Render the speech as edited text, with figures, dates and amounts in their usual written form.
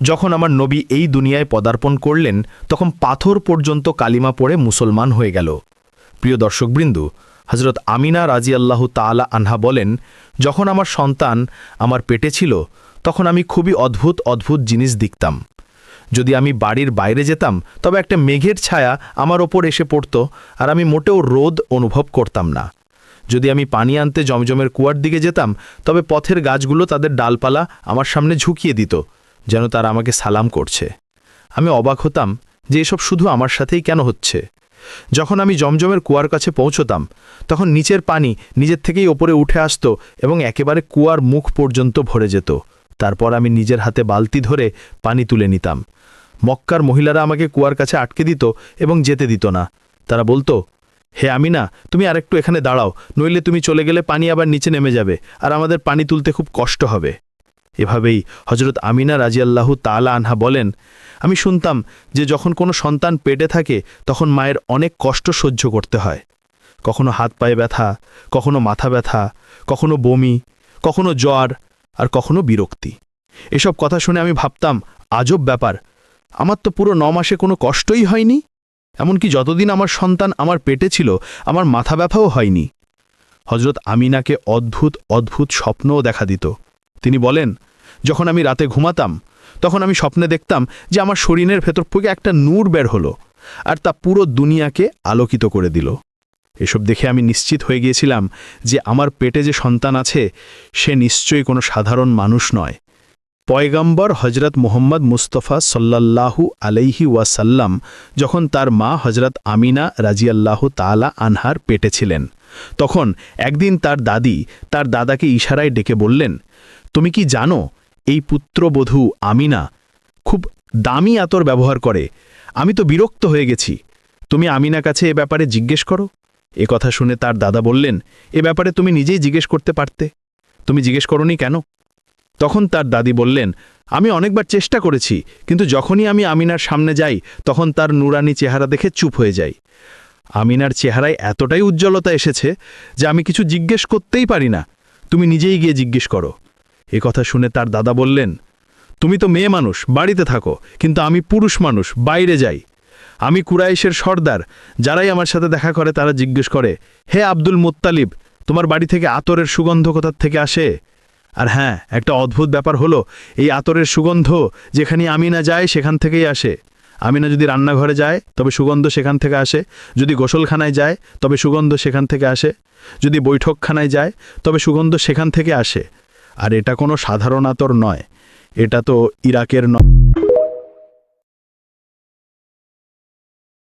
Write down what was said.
যখন আমার নবী এই দুনিয়ায় পদার্পণ করলেন তখন পাথর পর্যন্ত কালিমা পড়ে মুসলমান হয়ে গেল। প্রিয় দর্শকবৃন্দ, হজরত আমিনা রাজিয়াল্লাহু তাআলা আনহা বলেন, যখন আমার সন্তান আমার পেটে ছিল তখন আমি খুবই অদ্ভুত অদ্ভুত জিনিস দেখতাম। যদি আমি বাড়ির বাইরে যেতাম তবে একটা মেঘের ছায়া আমার ওপর এসে পড়ত আর আমি মোটেও রোদ অনুভব করতাম না। যদি আমি পানি আনতে জমজমের কুয়ার দিকে যেতাম তবে পথের গাছগুলো তাদের ডালপালা আমার সামনে ঝুঁকিয়ে দিত, যেন তারা আমাকে সালাম করছে। আমি অবাক হতাম যে এসব শুধু আমার সাথেই কেন হচ্ছে। যখন আমি জমজমের কুয়ার কাছে পৌঁছতাম তখন নিচের পানি নিজের থেকেই ওপরে উঠে আসত এবং একেবারে কুয়ার মুখ পর্যন্ত ভরে যেত। তারপর আমি নিজের হাতে বালতি ধরে পানি তুলে নিতাম। মক্কার মহিলারা আমাকে কুয়ার কাছে আটকে দিত এবং যেতে দিত না। তারা বলতো, হে আমিনা, তুমি আরেকটু এখানে দাঁড়াও, নইলে তুমি চলে গেলে পানি আবার নিচে নেমে যাবে আর আমাদের পানি তুলতে খুব কষ্ট হবে। এভাবেই হজরত আমিনা রাজিয়াল্লাহু তাআলা আনহা বলেন, আমি শুনতাম যে যখন কোনো সন্তান পেটে থাকে তখন মায়ের অনেক কষ্ট সহ্য করতে হয়। কখনো হাত পায়ে ব্যথা, কখনো মাথা ব্যথা, কখনো বমি, কখনো জ্বর আর কখনো বিরক্তি। এসব কথা শুনে আমি ভাবতাম, আজব ব্যাপার, আমার তো পুরো 9 মাসে কোনো কষ্টই হয়নি। এমনকি যতদিন আমার সন্তান আমার পেটে ছিল আমার মাথা ব্যথাও হয়নি। হজরত আমিনাকে অদ্ভুত অদ্ভুত স্বপ্নও দেখা দিত। তিনি বলেন, যখন আমি রাতে ঘুমাতাম তখন আমি স্বপ্নে দেখতাম যে আমার শরীরের ভেতর থেকে একটা নূর বের হলো আর তা পুরো দুনিয়াকে আলোকিত করে দিল। এসব দেখে আমি নিশ্চিত হয়ে গিয়েছিলাম যে আমার পেটে যে সন্তান আছে সে নিশ্চয়ই কোনো সাধারণ মানুষ নয়। পয়গম্বর হজরত মুহাম্মদ মুস্তাফা সাল্লাল্লাহু আলাইহি ওয়াসাল্লাম যখন তার মা হজরত আমিনা রাজিয়াল্লাহু তাআলা আনহার পেটে ছিলেন তখন একদিন তার দাদি তার দাদাকে ইশারায় ডেকে বললেন, তুমি কি জানো এই পুত্রবধূ আমিনা খুব দামি আতর ব্যবহার করে? আমি তো বিরক্ত হয়ে গেছি, তুমি আমিনা কাছে এ ব্যাপারে জিজ্ঞেস করো। এ কথা শুনে তার দাদা বললেন, এ ব্যাপারে তুমি নিজেই জিজ্ঞেস করতে পারতে, তুমি জিজ্ঞেস করনি কেন? তখন তার দাদি বললেন, আমি অনেকবার চেষ্টা করেছি, কিন্তু যখনই আমি আমিনার সামনে যাই তখন তার নুরানি চেহারা দেখে চুপ হয়ে যাই। আমিনার চেহারায় এতটাই উজ্জ্বলতা এসেছে যে আমি কিছু জিজ্ঞেস করতেই পারি না, তুমি নিজেই গিয়ে জিজ্ঞেস করো। এ কথা শুনে তার দাদা বললেন, তুমি তো মেয়ে মানুষ, বাড়িতে থাকো, কিন্তু আমি পুরুষ মানুষ, বাইরে যাই। আমি কুরাইশের সর্দার, যারাই আমার সাথে দেখা করে তারা জিজ্ঞেস করে, হে আব্দুল মুত্তালিব, তোমার বাড়ি থেকে আতরের সুগন্ধ কোথা থেকে আসে? আর হ্যাঁ, একটা অদ্ভুত ব্যাপার হলো, এই আতরের সুগন্ধ যেখানে আমিনা যায় সেখান থেকেই আসে। আমিনা যদি রান্নাঘরে যায় তবে সুগন্ধ সেখান থেকে আসে, যদি গোসলখানায় যায় তবে সুগন্ধ সেখান থেকে আসে, যদি বৈঠকখানায় যায় তবে সুগন্ধ সেখান থেকে আসে। আর এটা কোনো সাধারণ আতর নয়, এটা তো ইরাকের নয়।